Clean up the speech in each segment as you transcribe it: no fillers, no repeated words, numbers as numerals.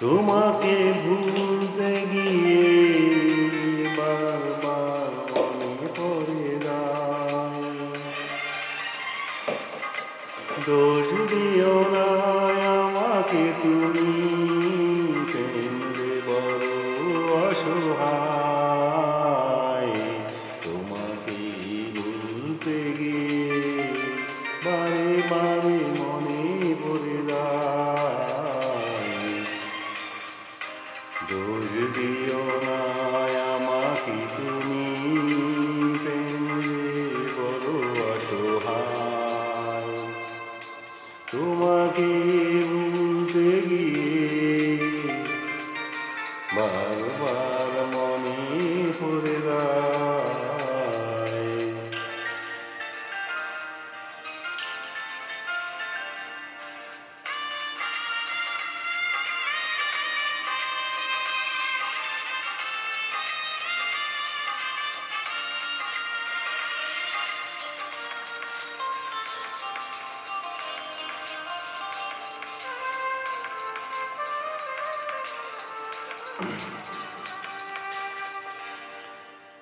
তোমাকে ভুলতে গিয়ে বারবার মনে পড়ে যায়। দোষ দিও না আমাকে তুমি, প্রেমে বড় অসহায়। তোমাকে ভুলতে গিয়ে বারে বারে মনে পড়ে যায়। দোষ দিও না আমাকে তুমি, প্রেমে বড় অসহায়। তোমাকে ভুলতে গিয়ে বারবার মনে পড়ে যায়।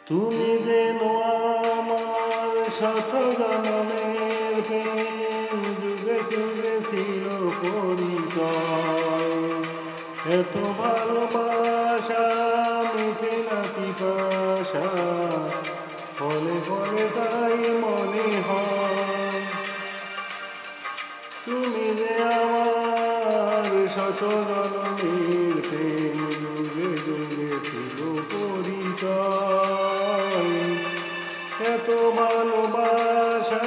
তুমি যেন আমার শত জনমের প্রেম, যুগে যুগে ছিল পরিচয়। এত ভালোবাসা মিটে না পিপাসা, ফলে ফলে তাই মনে হয় তুমি যে আমার শত জনমের প্রেম, যুগে যুগে ছিল পরিচয়। এত ভালোবাসা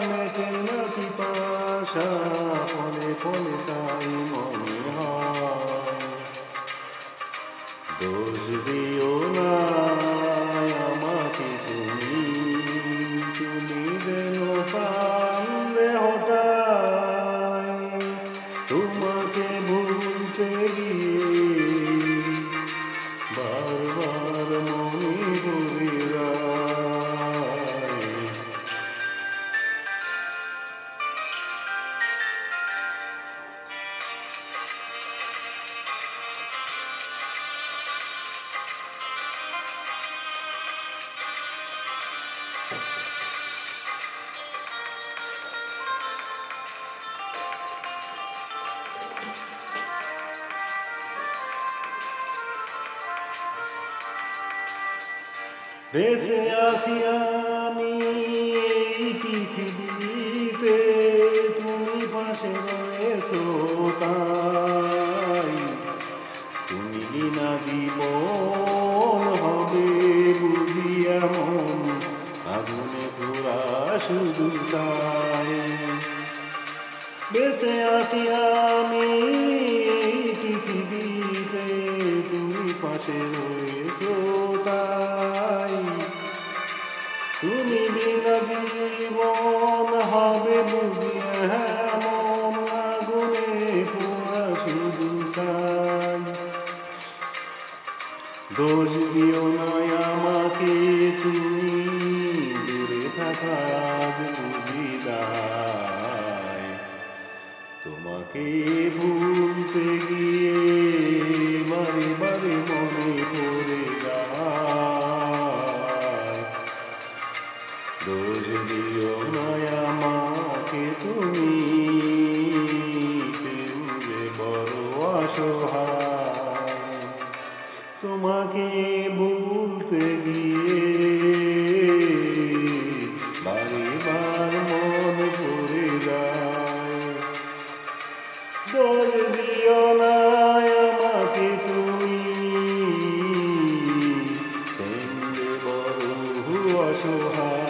মেটে না পিপাসা, ফলে ফলে তাই মনে হয়। দোষ দিও না আমাকে তুমি, তুমি যেন পারলে হঠাৎ তোমাকে ভুলতে গিয়ে বারবার মনে পড়ে যায়। বেঁচে আছি আমি এই পৃথিবীতে, তুমি পাশে রয়েছো তাই। তুমি বিনা জীবন হবে বুঝি এমন, আগুনে পুরা শুধু তাই। বেঁচে আছি আমি এই পৃথিবীতে, তুমি পাশে রয়েছো তাই। তুমি বিনা জীবন হবে বুঝি এমন, আগুনে পোড়া শুধু চাই। দোষ দিও না আমাকে তুমি, দূরে থাকা বুঝি দায়। তোমাকে ভুলতে গিয়ে বারে বারে মনে পড়ে যায়। দোষ দিও না আমাকে তুমি, প্রেমে বড় অসহায়। তোমাকে ভুলতে গিয়ে বারে বার মনে পড়ে যায়। দোষ দিও না আমাকে তুমি, প্রেমে বড় অসহায়।